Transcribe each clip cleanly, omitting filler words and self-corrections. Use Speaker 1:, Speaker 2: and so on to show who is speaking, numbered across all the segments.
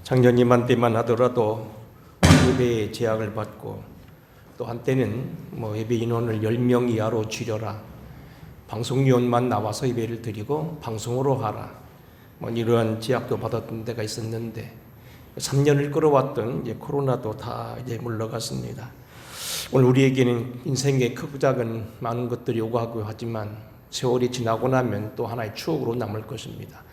Speaker 1: 장로님한테만 하더라도 예배에 제약을 받고, 또 한때는 예배 인원을 10명 이하로 줄여라, 방송위원만 나와서 예배를 드리고 방송으로 하라, 이러한 제약도 받았던 때가 있었는데 3년을 끌어왔던 이제 코로나도 다 이제 물러갔습니다. 오늘 우리에게는 인생의 크고 작은 많은 것들이 오가고 하지만 세월이 지나고 나면 또 하나의 추억으로 남을 것입니다.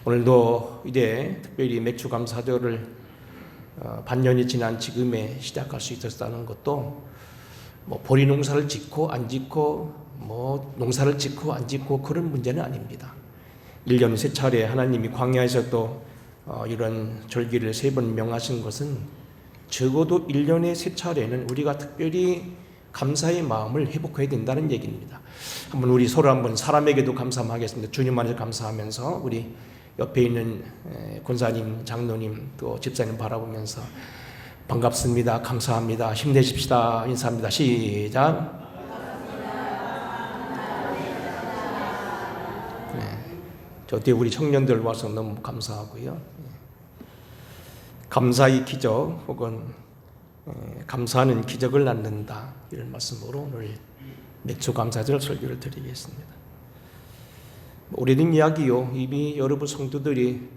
Speaker 1: 오늘도 이제 특별히 맥주 감사절을 반년이 지난 지금에 시작할 수 있었다는 것도 보리 농사를 짓고 안 짓고 농사를 짓고 안 짓고 그런 문제는 아닙니다. 1년 3차례 하나님이 광야에서 또 이런 절기를 3번 명하신 것은 적어도 1년에 3차례는 우리가 특별히 감사의 마음을 회복해야 된다는 얘기입니다. 한번 우리 서로 한번 사람에게도 감사하겠습니다. 주님 안에서 감사하면서 우리 옆에 있는 권사님, 장로님, 또 집사님 바라보면서 반갑습니다, 감사합니다, 힘내십시다 인사합니다. 시작. 저 뒤에 우리 청년들 와서 너무 감사하고요. 감사의 기적 혹은 감사하는 기적을 낳는다, 이런 말씀으로 오늘 맥주 감사절 설교를 드리겠습니다. 오래된 이야기요. 이미 여러분 성도들이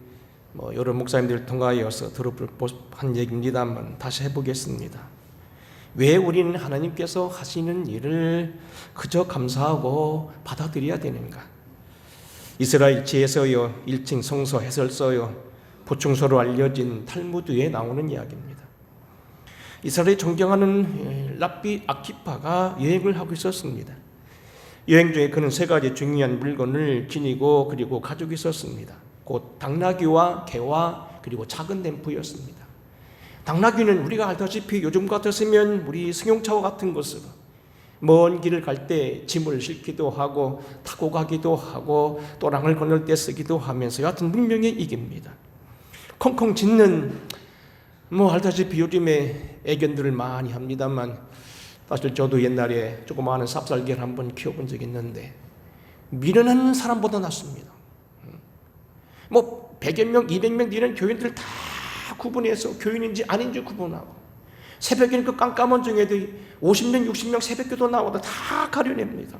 Speaker 1: 여러 목사님들을 통하여서 들어볼 한 얘기입니다만 다시 해보겠습니다. 왜 우리는 하나님께서 하시는 일을 그저 감사하고 받아들여야 되는가? 이스라엘 지혜서요, 1층 성서 해설서요, 보충서로 알려진 탈무드에 나오는 이야기입니다. 이스라엘에 존경하는 랍비 아키파가 여행을 하고 있었습니다. 여행 중에 그는 3가지 중요한 물건을 지니고 그리고 가지고 있었습니다. 곧 당나귀와 개와 그리고 작은 램프였습니다. 당나귀는 우리가 알다시피 요즘 같았으면 우리 승용차와 같은 것으로 먼 길을 갈 때 짐을 싣기도 하고 타고 가기도 하고 또 랑을 건널 때 쓰기도 하면서 여하튼 문명의 이깁니다. 콩콩 짖는 알다시피 요즘에 애견들을 많이 합니다만 사실 저도 옛날에 조그마한 삽살개를 한번 키워본 적이 있는데 미련한 사람보다 낫습니다. 100여 명, 200명 되는 교인들 다 구분해서 교인인지 아닌지 구분하고 새벽에는 그 깜깜한 중에도 50명, 60명 새벽기도 나와도 다 가려냅니다.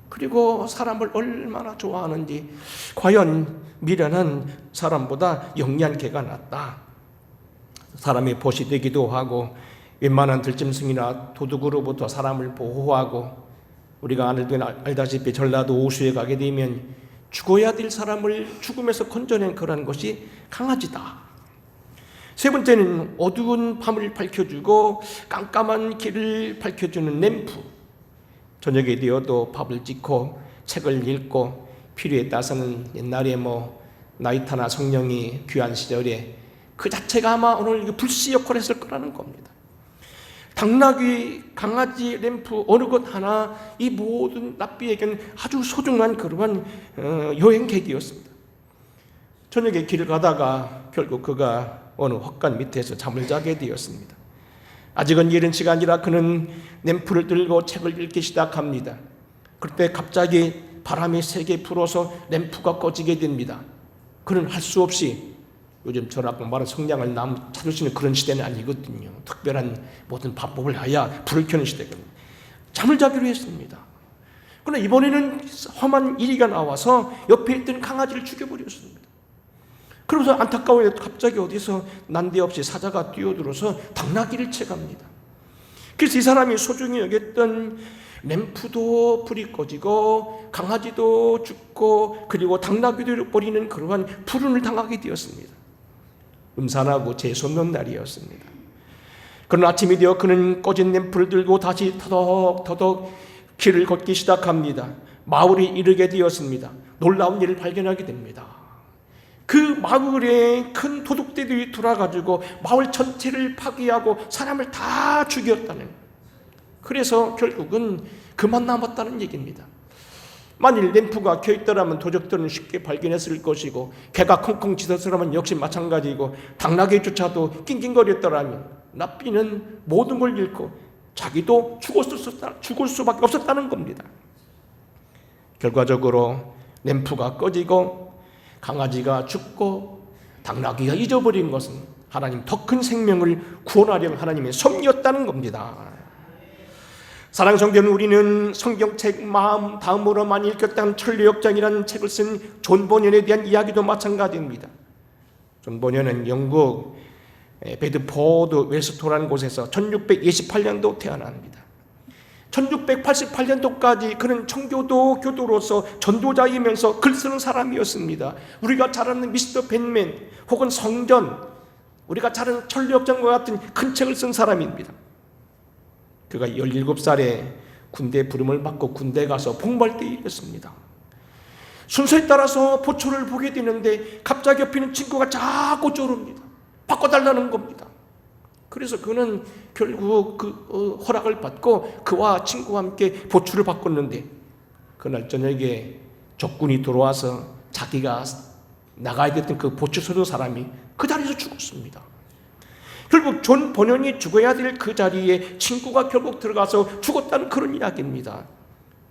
Speaker 1: 그리고 사람을 얼마나 좋아하는지, 과연 미련한 사람보다 영리한 개가 낫다. 사람의 벗이 되기도 하고 웬만한 들짐승이나 도둑으로부터 사람을 보호하고, 우리가 알다시피 전라도 오수에 가게 되면 죽어야 될 사람을 죽음에서 건져낸 그런 것이 강아지다. 3번째는 어두운 밤을 밝혀주고 깜깜한 길을 밝혀주는 램프. 저녁에 되어도 밥을 짓고 책을 읽고 필요에 따라서는 옛날에 나이타나 성령이 귀한 시절에 그 자체가 아마 오늘 불씨 역할을 했을 거라는 겁니다. 당나귀, 강아지, 램프 어느 것 하나 이 모든 랍비에게는 아주 소중한 그러한 여행객이었습니다. 저녁에 길을 가다가 결국 그가 어느 헛간 밑에서 잠을 자게 되었습니다. 아직은 이른 시간이라 그는 램프를 들고 책을 읽기 시작합니다. 그때 갑자기 바람이 세게 불어서 램프가 꺼지게 됩니다. 그는 할 수 없이, 요즘 저라고 말하는 성냥을 찾을 수 있는 그런 시대는 아니거든요. 특별한 모든 방법을 하야 불을 켜는 시대거든요. 잠을 자기로 했습니다. 그러나 이번에는 험한 이리가 나와서 옆에 있던 강아지를 죽여버렸습니다. 그러면서 안타까워요. 갑자기 어디서 난데없이 사자가 뛰어들어서 당나귀를 채갑니다. 그래서 이 사람이 소중히 여겼던 램프도 불이 꺼지고 강아지도 죽고 그리고 당나귀도 버리는 그러한 불운을 당하게 되었습니다. 음산하고 재수없는 날이었습니다. 그런 아침이 되어 그는 꺼진 램프를 들고 다시 터덕터덕 길을 걷기 시작합니다. 마을에 이르게 되었습니다. 놀라운 일을 발견하게 됩니다. 그 마을에 큰 도둑들이 돌아가지고 마을 전체를 파괴하고 사람을 다 죽였다는, 그래서 결국은 그만 남았다는 얘기입니다. 만일 램프가 켜있더라면 도적들은 쉽게 발견했을 것이고 개가 콩콩 짖었으라면 역시 마찬가지이고 당나귀조차도 낑낑거렸더라면 랍비는 모든 걸 잃고 자기도 죽을 수밖에 없었다는 겁니다. 결과적으로 램프가 꺼지고 강아지가 죽고 당나귀가 잊어버린 것은 하나님 더 큰 생명을 구원하려는 하나님의 섭리였다는 겁니다. 사랑하는 성도는 우리는 성경책 마음 다음으로만 읽혔다는 천리역정이라는 책을 쓴 존 버년에 대한 이야기도 마찬가지입니다. 존 버년은 영국 베드포드 웨스토라는 곳에서 1628년도 태어납니다. 1688년도까지 그는 청교도 교도로서 전도자이면서 글 쓰는 사람이었습니다. 우리가 잘 아는 미스터 벤맨 혹은 성전, 우리가 잘 아는 천리역정과 같은 큰 책을 쓴 사람입니다. 그가 17살에 군대 부름을 받고 군대 가서 복무할때였습니다. 순서에 따라서 보초를 보게 되는데 갑자기 옆에 있는 친구가 자꾸 쪼릅니다. 바꿔달라는 겁니다. 그래서 그는 결국 그 허락을 받고 그와 친구와 함께 보초를 바꿨는데 그날 저녁에 적군이 들어와서 자기가 나가야 됐던 그 보초소도 사람이 그 자리에서 죽었습니다. 결국 존 버년이 죽어야 될 그 자리에 친구가 결국 들어가서 죽었다는 그런 이야기입니다.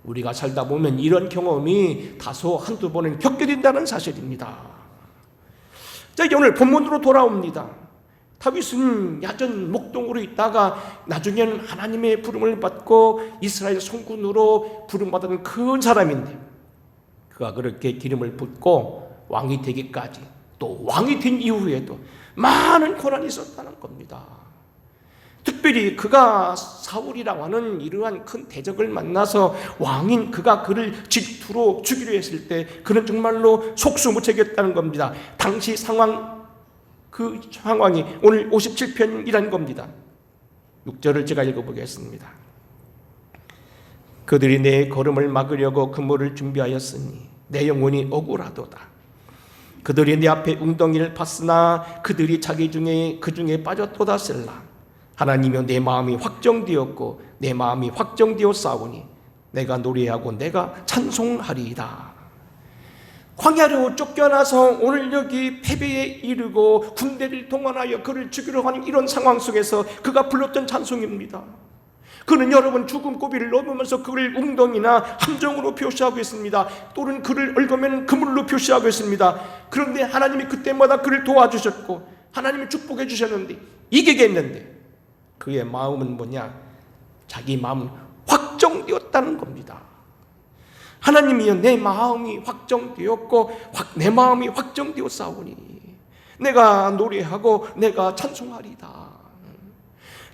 Speaker 1: 우리가 살다 보면 이런 경험이 다소 한두 번은 겪게 된다는 사실입니다. 자, 이제 오늘 본문으로 돌아옵니다. 다윗은 야전 목동으로 있다가 나중에는 하나님의 부름을 받고 이스라엘 송군으로 부름받은 큰 사람인데 그가 그렇게 기름을 붓고 왕이 되기까지 또 왕이 된 이후에도 많은 고난이 있었다는 겁니다. 특별히 그가 사울이라고 하는 이러한 큰 대적을 만나서 왕인 그가 그를 질투로 죽이려 했을 때 그는 정말로 속수무책이었다는 겁니다. 당시 그 상황이 오늘 57편이라는 겁니다. 6절을 제가 읽어보겠습니다. 그들이 내 걸음을 막으려고 그물을 준비하였으니 내 영혼이 억울하도다. 그들이 내 앞에 웅덩이를 팠으나 그들이 자기 중에 그 중에 빠졌도다 셀라. 하나님이여 내 마음이 확정되었고 내 마음이 확정되었사오니 내가 노래하고 내가 찬송하리이다. 광야로 쫓겨나서 오늘 여기 패배에 이르고 군대를 동원하여 그를 죽이려 하는 이런 상황 속에서 그가 불렀던 찬송입니다. 그는 여러분 죽음 고비를 넘으면서 그를 웅덩이나 함정으로 표시하고 있습니다. 또는 그를 얽으면 그물로 표시하고 있습니다. 그런데 하나님이 그때마다 그를 도와주셨고 하나님이 축복해 주셨는데 이기겠는데 그의 마음은 뭐냐? 자기 마음은 확정되었다는 겁니다. 하나님이여 내 마음이 확정되었고 내 마음이 확정되었사오니 내가 노래하고 내가 찬송하리다.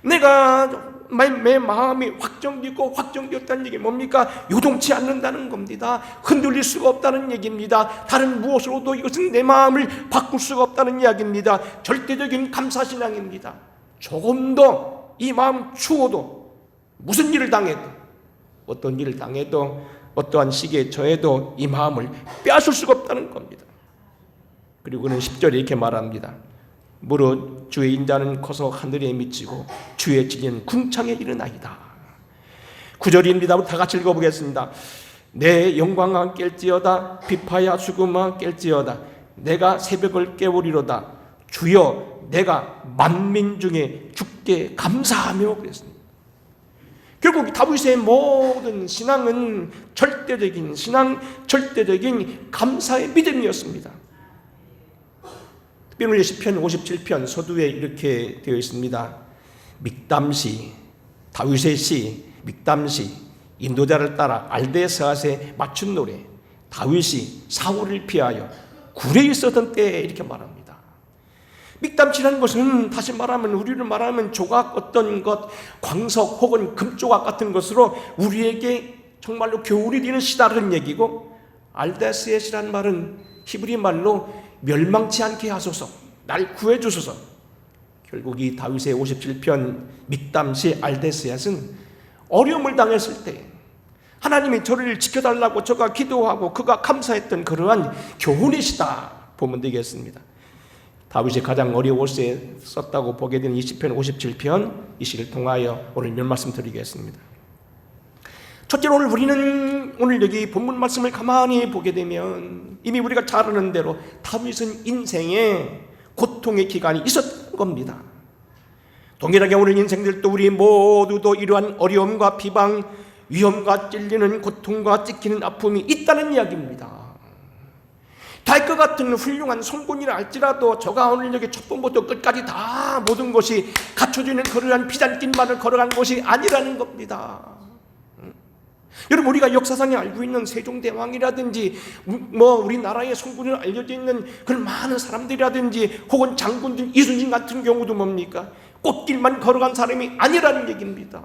Speaker 1: 내가 내 마음이 확정되고 확정되었다는 얘기 뭡니까? 요동치 않는다는 겁니다. 흔들릴 수가 없다는 얘기입니다. 다른 무엇으로도 이것은 내 마음을 바꿀 수가 없다는 이야기입니다. 절대적인 감사신앙입니다. 조금 더 이 마음 추워도 무슨 일을 당해도 어떤 일을 당해도 어떠한 시기에 처해도 이 마음을 빼앗을 수가 없다는 겁니다. 그리고 그는 10절에 이렇게 말합니다. 무릇 주의 인자는 커서 하늘에 미치고 주의 진리는 궁창에 이르나이다. 9절입니다. 우리 다 같이 읽어보겠습니다. 내 영광아 깰지어다 비파야 수금아 깰지어다 내가 새벽을 깨우리로다 주여 내가 만민 중에 주께 감사하며 그랬습니다. 결국 다윗의 모든 신앙은 절대적인 신앙, 절대적인 감사의 믿음이었습니다. 특별히 시편 57편 서두에 이렇게 되어 있습니다. 믹담시, 다윗의 시, 믹담시, 인도자를 따라 알데스앗에 맞춘 노래, 다윗이 사울을 피하여 굴에 있었던 때에 이렇게 말합니다. 믹담시라는 것은 다시 말하면 우리를 말하면 조각 어떤 것, 광석 혹은 금조각 같은 것으로 우리에게 정말로 교훈이 되는 시다라는 얘기고 알데스앗이라는 말은 히브리 말로 멸망치 않게 하소서, 날 구해주소서. 결국 이 다윗의 57편 믹담시 알데스앗은 어려움을 당했을 때 하나님이 저를 지켜달라고 저가 기도하고 그가 감사했던 그러한 교훈이시다 보면 되겠습니다. 다윗이 가장 어려울 때 썼다고 보게 되는 20편 57편 이 시를 통하여 오늘 몇 말씀 드리겠습니다. 첫째로 우리는 오늘 여기 본문 말씀을 가만히 보게 되면 이미 우리가 잘 아는 대로 다윗은 인생에 고통의 기간이 있었던 겁니다. 동일하게 오늘 인생들도 우리 모두도 이러한 어려움과 비방, 위험과 찔리는 고통과 찍히는 아픔이 있다는 이야기입니다. 다윗과 같은 훌륭한 성군이라 할지라도 저가 오늘 여기 첫 번부터 끝까지 다 모든 것이 갖춰지는 그러한 피잔길만을 걸어간 것이 아니라는 겁니다. 여러분, 우리가 역사상에 알고 있는 세종대왕이라든지 우리나라의 성군으로 알려져 있는 그런 많은 사람들이라든지 혹은 장군들 이순신 같은 경우도 뭡니까? 꽃길만 걸어간 사람이 아니라는 얘기입니다.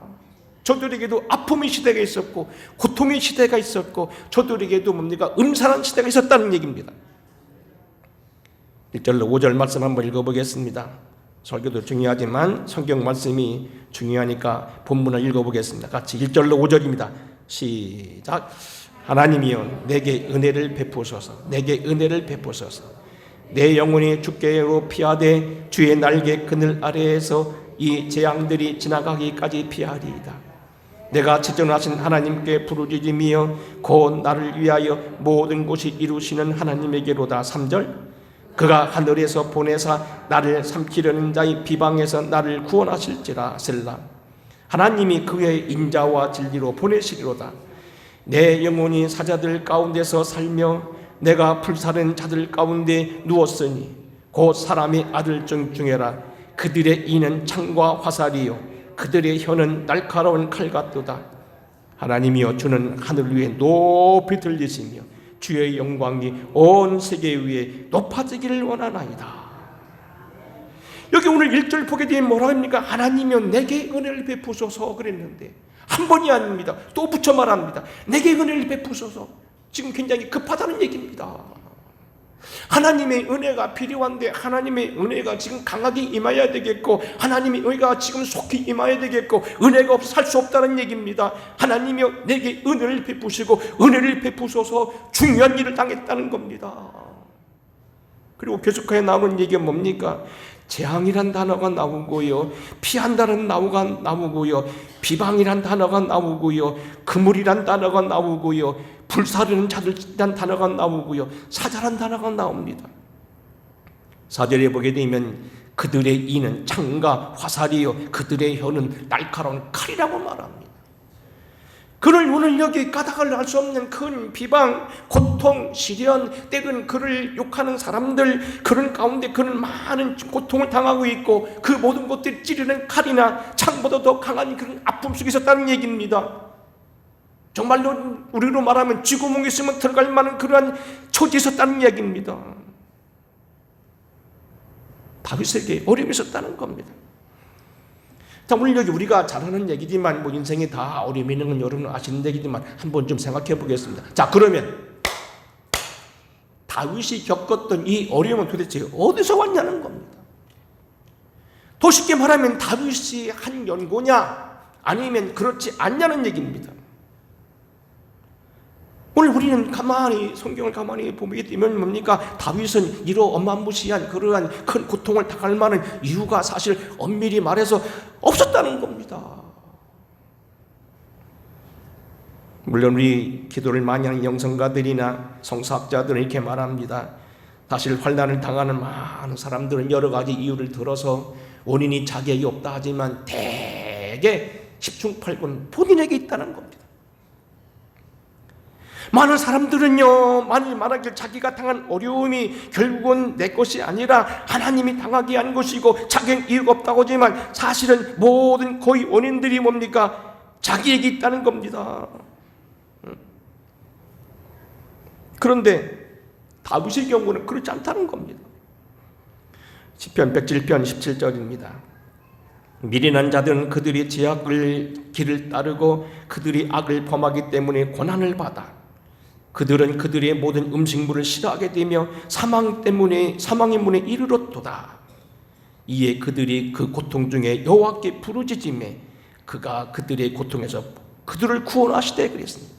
Speaker 1: 저들에게도 아픔의 시대가 있었고 고통의 시대가 있었고 저들에게도 뭡니까? 음산한 시대가 있었다는 얘기입니다. 1절로 5절 말씀 한번 읽어보겠습니다. 설교도 중요하지만 성경 말씀이 중요하니까 본문을 읽어보겠습니다. 같이 1절로 5절입니다. 시작. 하나님이여 내게 은혜를 베푸소서. 내게 은혜를 베푸소서. 내 영혼이 주께로 피하되 주의 날개 그늘 아래에서 이 재앙들이 지나가기까지 피하리이다. 내가 지존하신 하나님께 부르짖으며 곧 나를 위하여 모든 것이 이루시는 하나님에게로다. 3절. 그가 하늘에서 보내사 나를 삼키려는 자의 비방에서 나를 구원하실지라. 셀라. 하나님이 그의 인자와 진리로 보내시리로다. 내 영혼이 사자들 가운데서 살며 내가 불사른 자들 가운데 누웠으니 곧 사람의 아들 중에라. 그들의 이는 창과 화살이요 그들의 혀는 날카로운 칼 같도다. 하나님이여 주는 하늘 위에 높이 들리시며 주의 영광이 온 세계 위에 높아지기를 원하나이다. 여기 오늘 1절 보게 되면 뭐라 합니까? 하나님이여 내게 은혜를 베푸소서 그랬는데 한 번이 아닙니다. 또 붙여 말합니다. 내게 은혜를 베푸소서. 지금 굉장히 급하다는 얘기입니다. 하나님의 은혜가 필요한데 하나님의 은혜가 지금 강하게 임해야 되겠고 하나님의 은혜가 지금 속히 임해야 되겠고 은혜가 없어 살 수 없다는 얘기입니다. 하나님이여 내게 은혜를 베푸시고 은혜를 베푸소서. 중요한 일을 당했다는 겁니다. 그리고 계속하여 나오는 얘기가 뭡니까? 재앙이란 단어가 나오고요, 피한다는 단어가 나오고요, 비방이란 단어가 나오고요, 그물이란 단어가 나오고요, 불사르는 자들이란 단어가 나오고요, 사자란 단어가 나옵니다. 4절에 보게 되면 그들의 이는 창과 화살이요 그들의 혀는 날카로운 칼이라고 말합니다. 그를 오늘 여기 까닭을 알 수 없는 큰 비방, 고통, 시련, 때로는 그를 욕하는 사람들, 그런 가운데 그는 많은 고통을 당하고 있고 그 모든 것들이 찌르는 칼이나 창보다 더 강한 그런 아픔 속에 있었다는 얘기입니다. 정말로 우리로 말하면 쥐구멍에 있으면 들어갈 만한 그러한 처지에 있었다는 얘기입니다. 다윗에게 어려움이 있었다는 겁니다. 자, 오늘 여기 우리가 잘 하는 얘기지만 인생에 다 어려움이 있는 건 여러분 아시는 얘기지만 한번 좀 생각해 보겠습니다. 자, 그러면 다윗이 겪었던 이 어려움은 도대체 어디서 왔냐는 겁니다. 더 쉽게 말하면 다윗이 한 연고냐 아니면 그렇지 않냐는 얘기입니다. 오늘 우리는 가만히 성경을 가만히 보게 되면 뭡니까? 다윗은 이로 어마무시한 그러한 큰 고통을 당할 만한 이유가 사실 엄밀히 말해서 없었다는 겁니다. 물론 우리 기도를 많이 하는 영성가들이나 성사학자들은 이렇게 말합니다. 사실 환난을 당하는 많은 사람들은 여러 가지 이유를 들어서 원인이 자기에게 없다 하지만 대개 10중 8군 본인에게 있다는 겁니다. 많은 사람들은요, 만일 말하길 자기가 당한 어려움이 결국은 내 것이 아니라 하나님이 당하게 한 것이고 자기는 이유가 없다고 하지만 사실은 모든 거의 원인들이 뭡니까? 자기에게 있다는 겁니다. 그런데 다윗의 경우는 그렇지 않다는 겁니다. 시편 107편 17절입니다. 미련한 자들은 그들이 죄악을 길을 따르고 그들이 악을 범하기 때문에 고난을 받아 그들은 그들의 모든 음식물을 싫어하게 되며 사망의 문에 이르렀도다. 이에 그들이 그 고통 중에 여호와께 부르짖으매 그가 그들의 고통에서 그들을 구원하시되 그랬습니다.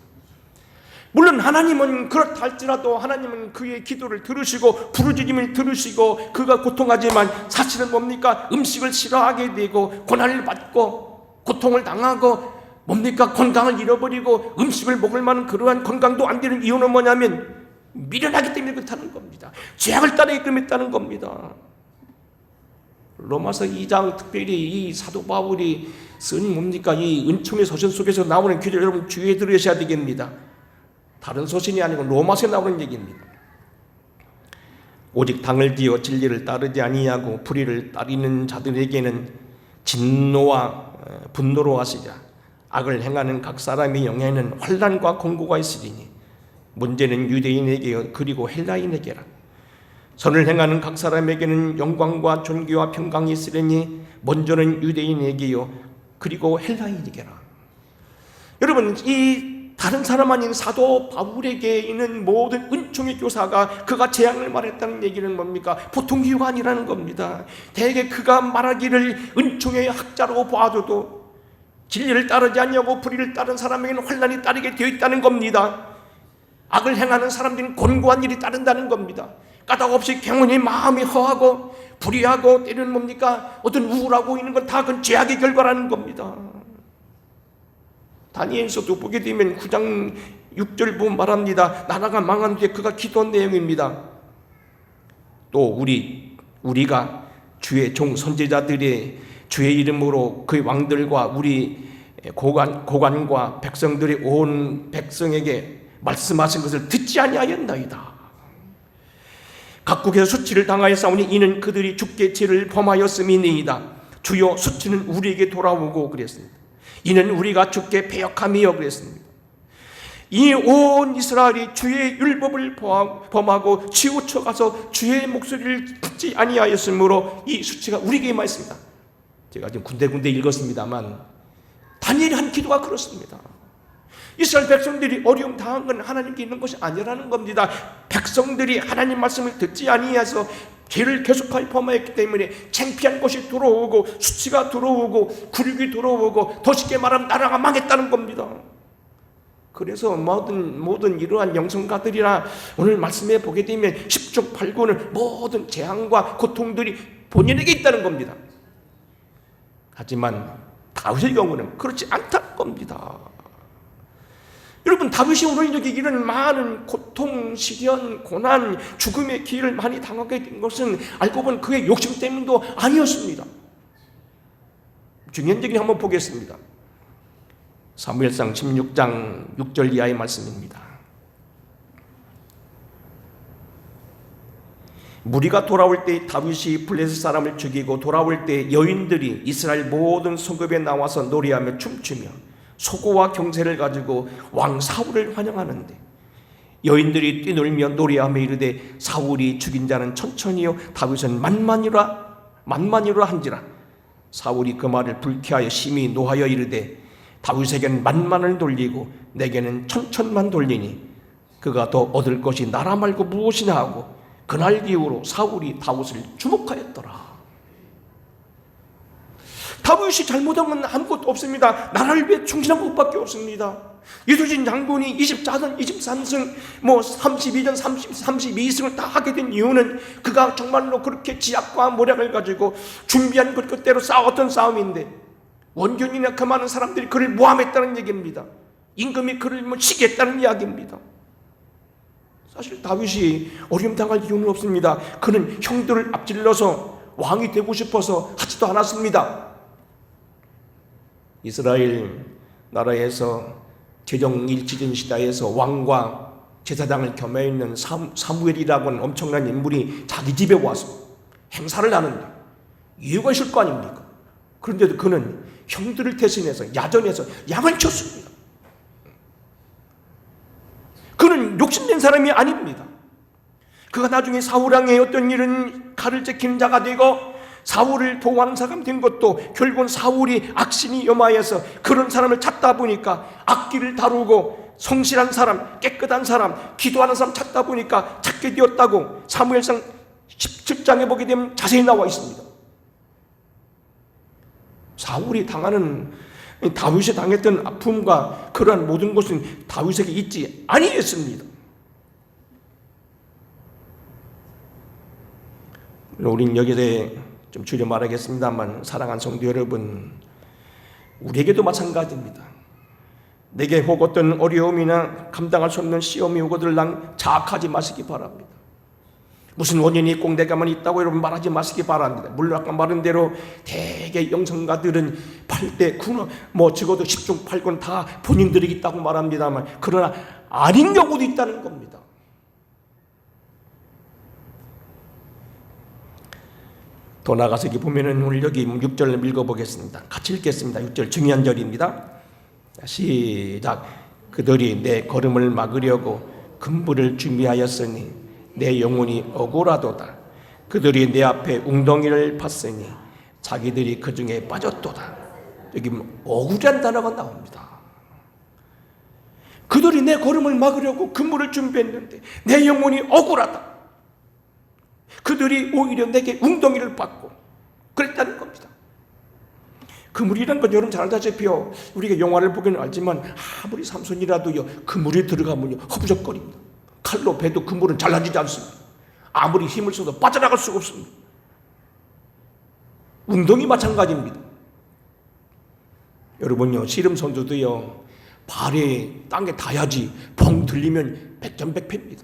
Speaker 1: 물론 하나님은 그렇다 할지라도 하나님은 그의 기도를 들으시고 부르짖음을 들으시고 그가 고통하지만 사실은 뭡니까? 음식을 싫어하게 되고 고난을 받고 고통을 당하고 뭡니까? 건강을 잃어버리고 음식을 먹을 만한 그러한 건강도 안 되는 이유는 뭐냐면 미련하기 때문에 그렇다는 겁니다. 죄악을 따르게 그랬다는 겁니다. 로마서 2장 특별히 이 사도 바울이 쓴 뭡니까? 이 은총의 서신 속에서 나오는 기도 여러분 주의해 들으셔야 되겠습니다. 다른 서신이 아니고 로마서에 나오는 얘기입니다. 오직 당을 지어 진리를 따르지 아니하고 불의를 따르는 자들에게는 진노와 분노로 하시자. 악을 행하는 각 사람의 영에는 환난과 공고가 있으리니 문제는 유대인에게요 그리고 헬라인에게라. 선을 행하는 각 사람에게는 영광과 존귀와 평강이 있으리니 먼저는 유대인에게요 그리고 헬라인에게라. 여러분, 이 다른 사람 아닌 사도 바울에게 있는 모든 은총의 교사가 그가 재앙을 말했다는 얘기는 뭡니까? 보통 이유가 아니라는 겁니다. 대개 그가 말하기를 은총의 학자로 봐줘도 진리를 따르지 않냐고 불의를 따른 사람에게는 환난이 따르게 되어 있다는 겁니다. 악을 행하는 사람들은 곤고한 일이 따른다는 겁니다. 까닭없이 경원히 마음이 허하고 불의하고 때로는 뭡니까? 어떤 우울하고 있는 건 다 그건 죄악의 결과라는 겁니다. 다니엘서도 보게 되면 9장 6절 보면 말합니다. 나라가 망한 뒤에 그가 기도한 내용입니다. 또 우리가 주의 종 선지자들의 주의 이름으로 그 왕들과 우리 고관과 백성들이 온 백성에게 말씀하신 것을 듣지 아니하였나이다. 각국에서 수치를 당하여 싸우니 이는 그들이 주께 죄를 범하였음이니이다. 주여 수치는 우리에게 돌아오고 그랬습니다. 이는 우리가 주께 배역함이여 그랬습니다. 이 온 이스라엘이 주의 율법을 범하고 치우쳐가서 주의 목소리를 듣지 아니하였으므로 이 수치가 우리에게 임하였습니다. 제가 지금 군데군데 읽었습니다만 다니엘이 한 기도가 그렇습니다. 이스라엘 백성들이 어려움 당한 건 하나님께 있는 것이 아니라는 겁니다. 백성들이 하나님 말씀을 듣지 아니해서 죄를 계속하여 범하였기 때문에 창피한 것이 들어오고 수치가 들어오고 굴욕이 들어오고 더 쉽게 말하면 나라가 망했다는 겁니다. 그래서 모든 이러한 영성가들이나 오늘 말씀에 보게 되면 10종 8권을 모든 재앙과 고통들이 본인에게 있다는 겁니다. 하지만 다윗의 경우는 그렇지 않다는 겁니다. 여러분, 다윗이 오늘 여기 이런 많은 고통, 시련, 고난, 죽음의 길을 많이 당하게 된 것은 알고 보면 그의 욕심 때문도 아니었습니다. 중요한적인 한번 보겠습니다. 사무엘상 16장 6절 이하의 말씀입니다. 무리가 돌아올 때 다윗이 블레셋 사람을 죽이고 돌아올 때 여인들이 이스라엘 모든 성읍에 나와서 노래하며 춤추며 소고와 경세를 가지고 왕 사울을 환영하는데 여인들이 뛰놀며 노래하며 이르되 사울이 죽인 자는 천천히요 다윗은 만만이라 한지라. 사울이 그 말을 불쾌하여 심히 노하여 이르되 다윗에게는 만만을 돌리고 내게는 천천만 돌리니 그가 더 얻을 것이 나라 말고 무엇이냐 하고 그날 이후로 사울이 다윗을 주목하였더라. 다윗이 잘못한 건 아무것도 없습니다. 나라를 위해 충실한 것밖에 없습니다. 이두진 장군이 24전 23승 32전 32승을 다 하게 된 이유는 그가 정말로 그렇게 지략과 모략을 가지고 준비한 것 그대로 싸웠던 싸움인데 원균이나 그 많은 사람들이 그를 모함했다는 얘기입니다. 임금이 그를 치게 했다는 이야기입니다. 사실 다윗이 어려움 당할 이유는 없습니다. 그는 형들을 앞질러서 왕이 되고 싶어서 하지도 않았습니다. 이스라엘 나라에서 제정일치전 시대에서 왕과 제사장을 겸해 있는 사무엘이라고 하는 엄청난 인물이 자기 집에 와서 행사를 하는데 이유가 있을 거 아닙니까? 그런데도 그는 형들을 대신해서 야전에서 양을 쳤습니다. 그는 욕심낸 사람이 아닙니다. 그가 나중에 사울왕의 어떤 일은 칼을 제키는 자가 되고 사울을 도와하는 사람 된 것도 결국은 사울이 악신이 염하여서 그런 사람을 찾다 보니까 악기를 다루고 성실한 사람, 깨끗한 사람, 기도하는 사람 찾다 보니까 찾게 되었다고 사무엘상 17장에 보게 되면 자세히 나와 있습니다. 사울이 당하는 다윗이 당했던 아픔과 그러한 모든 것은 다윗에게 있지 아니했습니다. 우린 여기에 대해 좀 줄여 말하겠습니다만 사랑하는 성도 여러분, 우리에게도 마찬가지입니다. 내게 혹 어떤 어려움이나 감당할 수 없는 시험이 오거들랑 자학하지 마시기 바랍니다. 무슨 원인이 꼭 내가만 있다고 여러분 말하지 마시기 바랍니다. 물론 아까 말한 대로 대개 영성가들은 8대 9 적어도 10종 8권 다 본인들이 있다고 말합니다만 그러나 아닌 경우도 있다는 겁니다. 더 나가서 여기 보면은 오늘 여기 6절 읽어보겠습니다. 같이 읽겠습니다. 6절 중요한 절입니다. 시작. 그들이 내 걸음을 막으려고 금불을 준비하였으니 내 영혼이 억울하도다. 그들이 내 앞에 웅덩이를 팠으니 자기들이 그 중에 빠졌도다. 여기 억울한 단어가 나옵니다. 그들이 내 걸음을 막으려고 금불을 준비했는데 내 영혼이 억울하다. 그들이 오히려 내게 웅덩이를 팠고 그랬다는 겁니다. 그물이라는 건 여러분 잘 알다시피요, 우리가 영화를 보기는 알지만 아무리 삼손이라도요 그물에 들어가면요 허부적거립니다. 칼로 베도 그물은 잘라지지 않습니다. 아무리 힘을 써도 빠져나갈 수가 없습니다. 웅덩이 마찬가지입니다. 여러분요, 씨름 선수도요 발에 땅에 닿아야지 펑 들리면 백전백패입니다.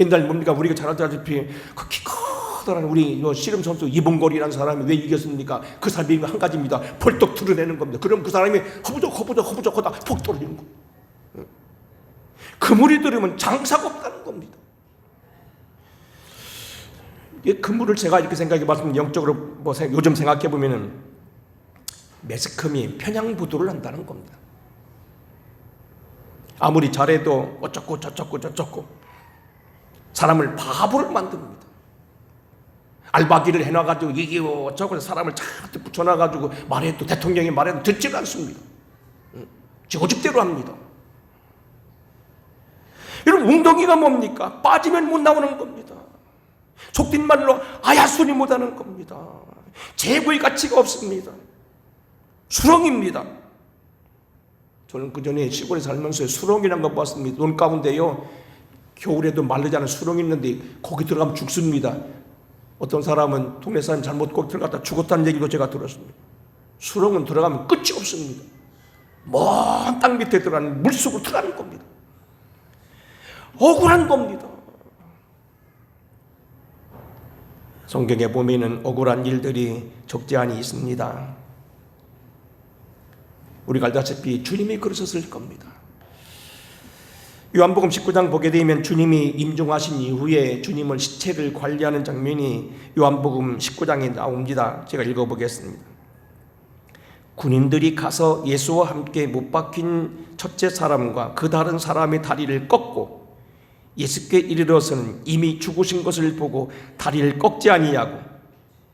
Speaker 1: 옛날 뭡니까, 우리가 잘 알다시피 그 키 커다란 우리 씨름 선수 이봉걸이라는 사람이 왜 이겼습니까? 그 사람이 한 가지입니다. 벌떡 드러내는 겁니다. 그럼 그 사람이 허부적 하다 폭 떨어지는 겁니다. 그물이 들으면 장사가 없다는 겁니다. 이 그물을 제가 이렇게 생각해 봤으면 영적으로 요즘 생각해 보면은 매스컴이 편향부도를 한다는 겁니다. 아무리 잘해도 어쩌고 저쩌고 사람을 바보를 만듭니다. 알바기를 해놔가지고 이게 어쩌고 사람을 잔뜩 붙여놔가지고 말해도 대통령이 말해도 듣지를 않습니다. 오직대로 합니다. 여러분, 웅덩이가 뭡니까? 빠지면 못 나오는 겁니다. 속된 말로 아야순이 못하는 겁니다. 재고의 가치가 없습니다. 수렁입니다. 저는 그 전에 시골에 살면서 수렁이라는 거 봤습니다. 논 가운데요 겨울에도 마르지 않은 수렁이 있는데 거기 들어가면 죽습니다. 어떤 사람은 동네 사람 잘못 거기 들어갔다 죽었다는 얘기도 제가 들었습니다. 수렁은 들어가면 끝이 없습니다. 먼 땅 밑에 들어가는 물속으로 들어가는 겁니다. 억울한 겁니다. 성경에 보면은 억울한 일들이 적지 않이 있습니다. 우리가 알다시피 주님이 그러셨을 겁니다. 요한복음 19장 보게 되면 주님이 임종하신 이후에 주님을 시체를 관리하는 장면이 요한복음 19장에 나옵니다. 제가 읽어보겠습니다. 군인들이 가서 예수와 함께 못 박힌 첫째 사람과 그 다른 사람의 다리를 꺾고 예수께 이르러서는 이미 죽으신 것을 보고 다리를 꺾지 아니하고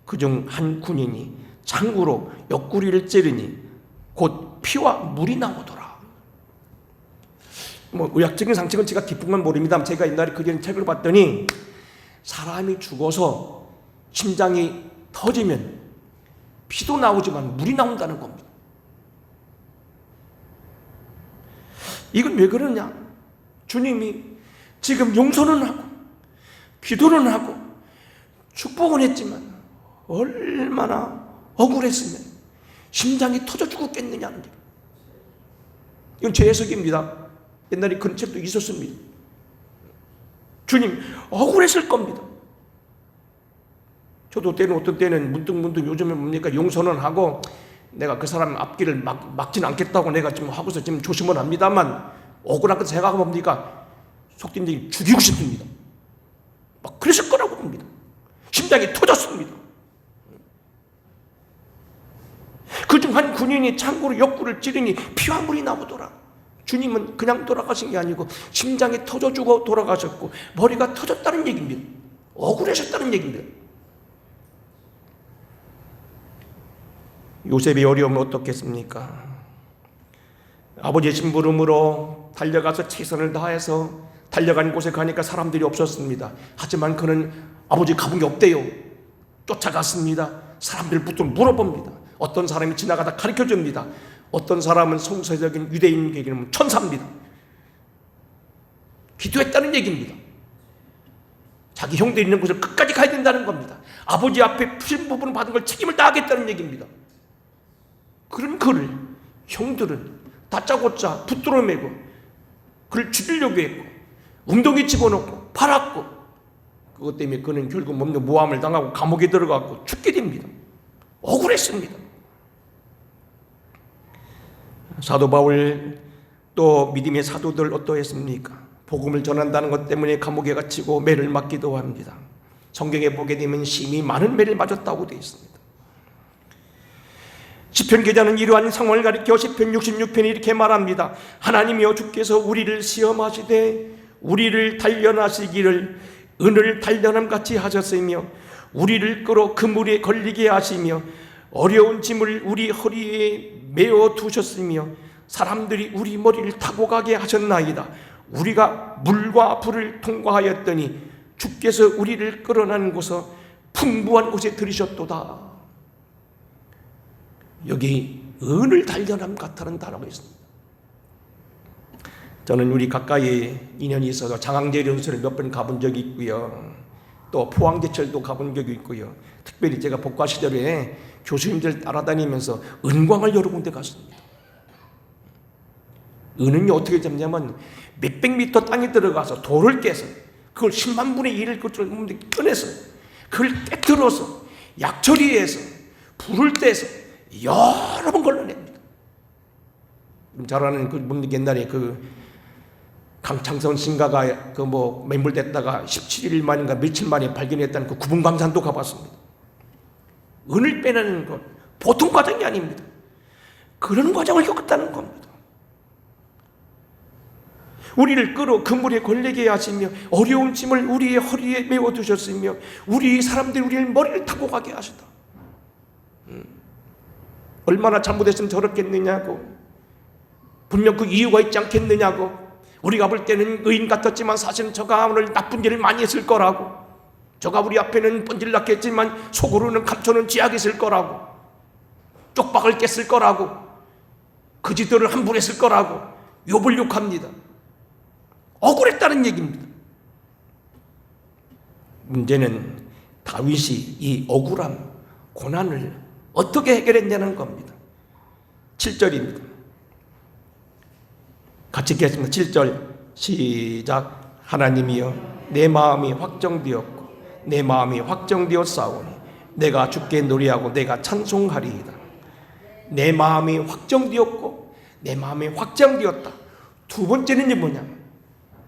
Speaker 1: 그중 한 군인이 창구로 옆구리를 찌르니 곧 피와 물이 나오더라. 의학적인 상식은 제가 깊은 건 모릅니다. 제가 옛날에 그런 책을 봤더니 사람이 죽어서 심장이 터지면 피도 나오지만 물이 나온다는 겁니다. 이건 왜 그러냐? 주님이 지금 용서는 하고 기도는 하고 축복은 했지만 얼마나 억울했으면 심장이 터져 죽었겠느냐는 얘기. 이건 제 해석입니다. 옛날에 그런 책도 있었습니다. 주님 억울했을 겁니다. 저도 때는 어떤 때는 문득 요즘에 뭡니까 용서는 하고 내가 그 사람 앞길을 막지는 않겠다고 내가 지금 하고서 지금 조심은 합니다만 억울한 것 생각하면 뭡니까 속된 얘기 죽이고 싶습니다. 막 그랬을 거라고 봅니다. 심장이 터졌습니다. 그중 한 군인이 창고로 옆구리를 찌르니 피와 물이 나오더라. 주님은 그냥 돌아가신 게 아니고 심장이 터져주고 돌아가셨고 머리가 터졌다는 얘기입니다. 억울하셨다는 얘기입니다. 요셉의 어려움은 어떻겠습니까? 아버지의 심부름으로 달려가서 최선을 다해서 달려간 곳에 가니까 사람들이 없었습니다. 하지만 그는 아버지 가본 게 없대요. 쫓아갔습니다. 사람들부터 물어봅니다. 어떤 사람이 지나가다 가르쳐줍니다. 어떤 사람은 성서적인 유대인 얘기는 천사입니다. 기도했다는 얘기입니다. 자기 형들 있는 곳을 끝까지 가야 된다는 겁니다. 아버지 앞에 신부분을 받은 걸 책임을 다하겠다는 얘기입니다. 그런 그를 형들은 다짜고짜 붙들어 매고 그를 죽이려고 했고 웅덩이 집어넣고 팔았고 그것 때문에 그는 결국 없는 모함을 당하고 감옥에 들어갔고 죽게 됩니다. 억울했습니다. 사도 바울 또 믿음의 사도들 어떠했습니까? 복음을 전한다는 것 때문에 감옥에 갇히고 매를 맞기도 합니다. 성경에 보게 되면 심히 많은 매를 맞았다고 되어 있습니다. 시편 기자는 이러한 상황을 가리켜 시편 66편이 이렇게 말합니다. 하나님이여 주께서 우리를 시험하시되 우리를 단련하시기를 은을 단련함같이 하셨으며 우리를 끌어 그물에 걸리게 하시며 어려운 짐을 우리 허리에 메어 두셨으며 사람들이 우리 머리를 타고 가게 하셨나이다. 우리가 물과 불을 통과하였더니 주께서 우리를 끌어난 곳에 풍부한 곳에 들이셨도다. 여기 은을 단련함 같다는 단어가 있습니다. 저는 우리 가까이에 인연이 있어서 장항제 연수를 몇 번 가본 적이 있고요. 또 포항제철도 가본 적이 있고요. 특별히 제가 복과 시절에 교수님들 따라다니면서 은광을 여러 군데 갔습니다. 은은이 어떻게 잡냐면 몇백 미터 땅에 들어가서 돌을 깨서 그걸 10만 분의 1을 꺼내서 그걸 깨뜨려서 약처리해서 불을 떼서 여러 번 걸러냅니다. 잘 아는 옛날에 강창선 신가가 매몰됐다가 17일 만인가 며칠 만에 발견했다는 그 구분광산도 가봤습니다. 은을 빼내는 것 보통 과정이 아닙니다. 그런 과정을 겪었다는 겁니다. 우리를 끌어 그물에 걸리게 하시며 어려운 짐을 우리의 허리에 메워 두셨으며 우리 사람들이 우리를 머리를 타고 가게 하시다. 얼마나 잘못했으면 저렇겠느냐고, 분명 그 이유가 있지 않겠느냐고, 우리가 볼 때는 의인 같았지만 사실은 저가 오늘 나쁜 일을 많이 했을 거라고, 저가 우리 앞에는 뻔질났겠지만 속으로는 감춰놓은 지약이 있을 거라고, 쪽박을 깼을 거라고, 거짓들을 함부로 했을 거라고 욥을 욕합니다. 억울했다는 얘기입니다. 문제는 다윗이 이 억울함, 고난을 어떻게 해결했냐는 겁니다. 7절입니다. 같이 읽겠습니다. 7절 시작. 하나님이여 내 마음이 확정되었고 내 마음이 확정되었사오니 내가 주께 노래하고 내가 찬송하리이다. 내 마음이 확정되었고 내 마음이 확정되었다. 두 번째는 뭐냐면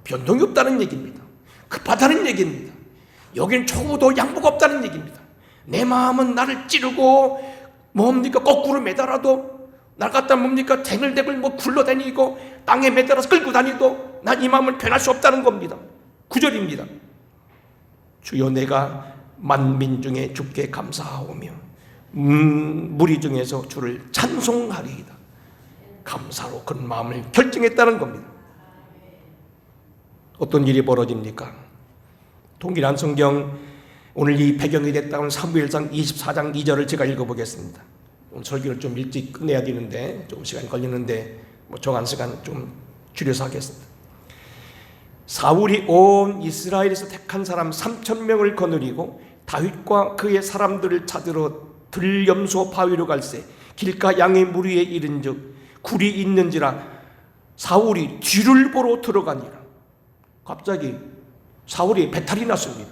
Speaker 1: 변동이 없다는 얘기입니다. 급하다는 얘기입니다. 여기는 초보도 양보가 없다는 얘기입니다. 내 마음은 나를 찌르고 거꾸로 매달아도 날 갖다 댕글댕글 굴러다니고 땅에 매달아서 끌고 다니도 난 이 마음을 변할 수 없다는 겁니다. 9절입니다. 주여 내가 만민 중에 주께 감사하오며 무리 중에서 주를 찬송하리이다. 감사로 그 마음을 결정했다는 겁니다. 어떤 일이 벌어집니까? 동일한 성경 오늘 이 배경이 됐다면 사무엘상 24장 2절을 제가 읽어보겠습니다. 오늘 설교를 좀 일찍 끝내야 되는데 조금 시간이 걸리는데 정한 시간 좀 줄여서 하겠습니다. 사울이 온 이스라엘에서 택한 사람 3,000명을 거느리고 다윗과 그의 사람들을 찾으러 들염소 바위로 갈새 길가 양의 무리에 이른즉 굴이 있는지라 사울이 뒤를 보러 들어가니라. 갑자기 사울이 배탈이 났습니다.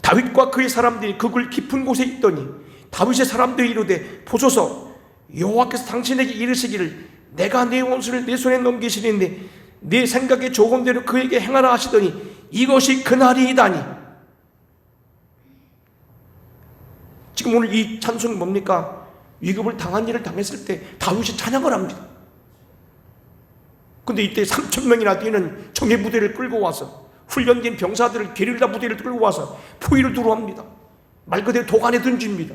Speaker 1: 다윗과 그의 사람들이 그 굴 깊은 곳에 있더니 다윗의 사람들이 이르되 보소서 여호와께서 당신에게 이르시기를 내가 내 원수를 내 손에 넘기시는데 내 생각에 좋은 대로 그에게 행하라 하시더니 이것이 그날이다니. 지금 오늘 이 찬송이 뭡니까? 위급을 당한 일을 당했을 때 다윗이 찬양을 합니다. 근데 이때 3,000명이나 되는 정예 부대를 끌고 와서 훈련된 병사들을 게릴라 부대를 끌고 와서 포위를 두루합니다. 말 그대로 도간에 던집니다.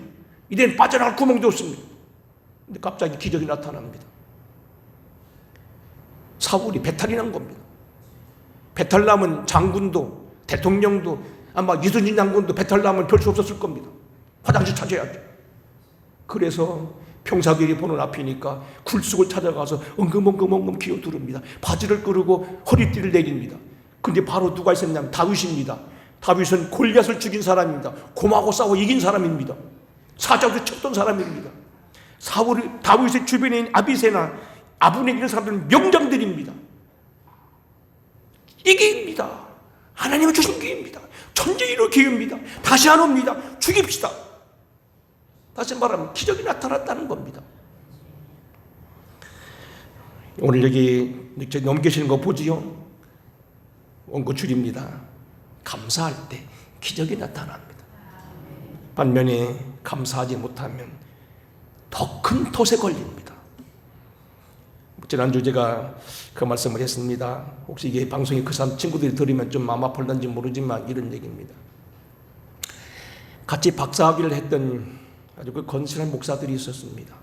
Speaker 1: 이제는 빠져나갈 구멍도 없습니다. 근데 갑자기 기적이 나타납니다. 사울이 배탈이 난 겁니다. 배탈 나면 장군도 대통령도 아마 이순신 장군도 배탈 나면 별 수 없었을 겁니다. 화장실 찾아야죠. 그래서 병사들이 보는 앞이니까 굴속을 찾아가서 엉금엉금 기어두릅니다. 바지를 끄르고 허리띠를 내립니다. 근데 바로 누가 있었냐면 다윗입니다. 다윗은 골리앗을 죽인 사람입니다. 곰하고 싸워 이긴 사람입니다. 사자도 쳤던 사람입니다. 다윗의 주변에 있는 아비새나 아브넬 이런 사람들은 명장들입니다. 이게 입니다. 하나님은 주신 기회입니다. 천재인의 기회입니다. 다시 안 옵니다. 죽입시다. 다시 말하면 기적이 나타났다는 겁니다. 오늘 여기 넘기시는 거 보지요? 원고 줄입니다. 감사할 때 기적이 나타납니다. 반면에 감사하지 못하면 더 큰 덫에 걸립니다. 지난주 제가 그 말씀을 했습니다. 혹시 이게 방송에 그 사람 친구들이 들으면 좀 마음 아플는지 모르지만 이런 얘기입니다. 같이 박사학위를 했던 아주 그 건실한 목사들이 있었습니다.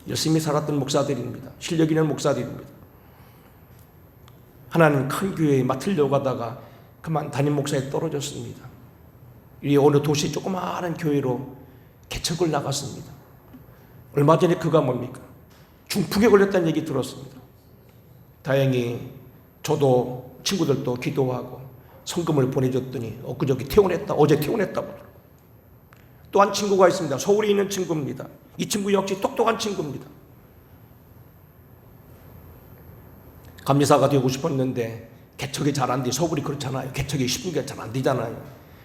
Speaker 1: 열심히 살았던 목사들입니다. 실력 있는 목사들입니다. 하나는 큰 교회에 맡으려고 하다가 그만 담임 목사에 떨어졌습니다. 이 어느 도시 조그마한 교회로 개척을 나갔습니다. 얼마 전에 그가 뭡니까? 중풍에 걸렸다는 얘기 들었습니다. 다행히 저도 친구들도 기도하고 성금을 보내줬더니 엊그저께 퇴원했다. 어제 퇴원했다고. 또 한 친구가 있습니다. 서울에 있는 친구입니다. 이 친구 역시 똑똑한 친구입니다. 감리사가 되고 싶었는데 개척이 잘 안 돼. 서울이 그렇잖아요. 개척이 쉽은 게 잘 안 되잖아요.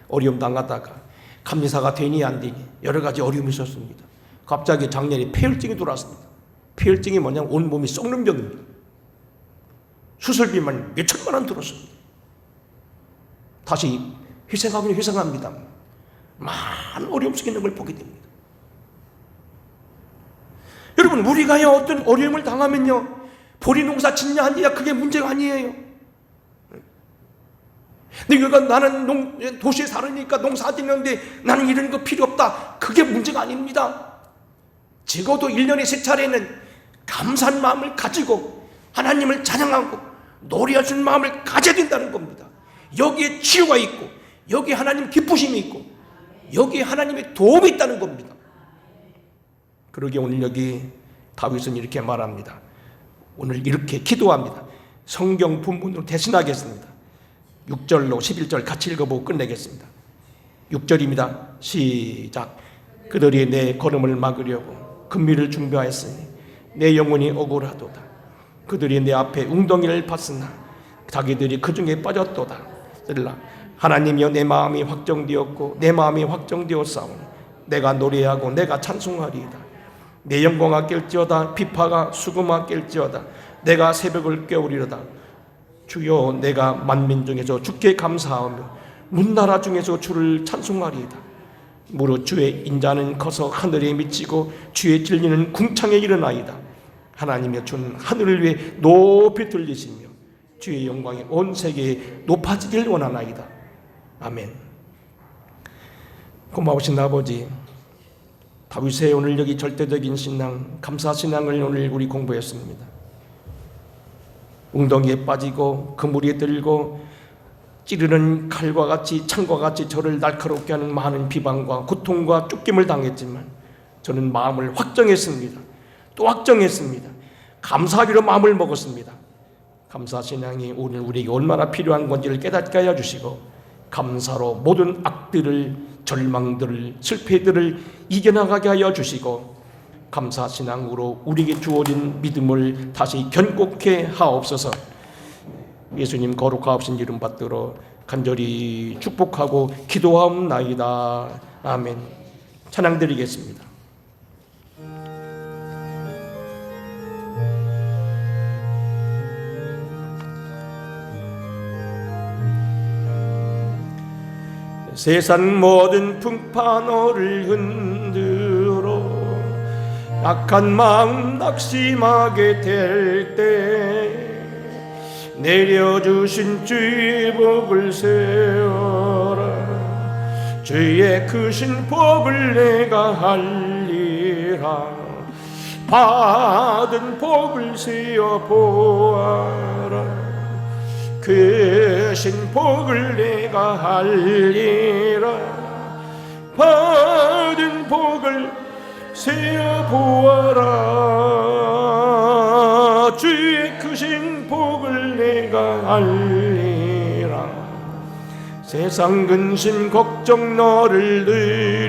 Speaker 1: 어려움 당하다가 감리사가 되니 안 되니 여러 가지 어려움이 있었습니다. 갑자기 작년에 폐혈증이 들어왔습니다. 폐혈증이 뭐냐면 온몸이 썩는 병입니다. 수술비만 몇 천만 원 들었습니다. 다시 희생하긴 희생합니다. 많은 어려움 속에 있는 걸 보게 됩니다. 여러분, 우리가요 어떤 어려움을 당하면요 보리 농사 짓냐 안 짓냐 그게 문제가 아니에요. 내가 나는 도시에 살으니까 농사 짓는데 나는 이런 거 필요 없다. 그게 문제가 아닙니다. 적어도 1년에 3차례는 감사한 마음을 가지고 하나님을 찬양하고 노래하시는 마음을 가져야 된다는 겁니다. 여기에 치유가 있고 여기에 하나님 기쁘심이 있고 여기에 하나님의 도움이 있다는 겁니다. 그러게 오늘 여기 다윗은 이렇게 말합니다. 오늘 이렇게 기도합니다. 성경 본문으로 대신하겠습니다. 6절로 11절 같이 읽어보고 끝내겠습니다. 6절입니다. 시작. 그들이 내 걸음을 막으려고 금미를 준비하였으니 내 영혼이 억울하도다. 그들이 내 앞에 웅덩이를 팠으나 자기들이 그 중에 빠졌도다. 하나님이여 내 마음이 확정되었고 내 마음이 확정되었사오니 내가 노래하고 내가 찬송하리이다. 내 영광아 깰지어다. 비파가 수금아 깰지어다. 내가 새벽을 깨우리로다. 주여 내가 만민 중에서 주께 감사하며 문나라 중에서 주를 찬송하리이다. 무릇 주의 인자는 커서 하늘에 미치고 주의 진리는 궁창에 일어나이다. 하나님의 주는 하늘을 위해 높이 들리시며 주의 영광이 온 세계에 높아지길 원하나이다. 아멘. 고마우신 아버지, 다윗의 오늘 여기 절대적인 신앙, 감사 신앙을 오늘 우리 공부했습니다. 웅덩이에 빠지고 그물에 들고 찌르는 칼과 같이 창과 같이 저를 날카롭게 하는 많은 비방과 고통과 쫓김을 당했지만 저는 마음을 확정했습니다. 또 확정했습니다. 감사하기로 마음을 먹었습니다. 감사 신앙이 오늘 우리에게 얼마나 필요한 건지를 깨닫게 하여 주시고 감사로 모든 악들을, 절망들을, 실패들을 이겨나가게 하여 주시고 감사 신앙으로 우리에게 주어진 믿음을 다시 견고케 하옵소서. 예수님 거룩하신 이름 받들어 간절히 축복하고 기도하옵나이다. 아멘. 찬양 드리겠습니다. 세상 모든 풍파 너를 흔들어 약한 마음 낙심하게 될 때 내려주신 주의 복을 세워라. 주의 크신 복을 내가 할리라. 받은 복을 세어 보아라. 크신 복을 내가 할리라. 받은 복을 세어 보아라. 주의 크신 복을 내가 알리라. 세상 근심 걱정 너를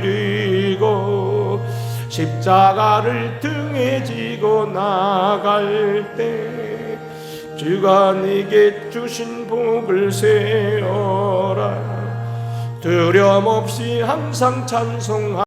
Speaker 1: 드리고 십자가를 등에 지고 나갈 때 주가 네게 주신 복을 세어라. 두려움 없이 항상 찬송하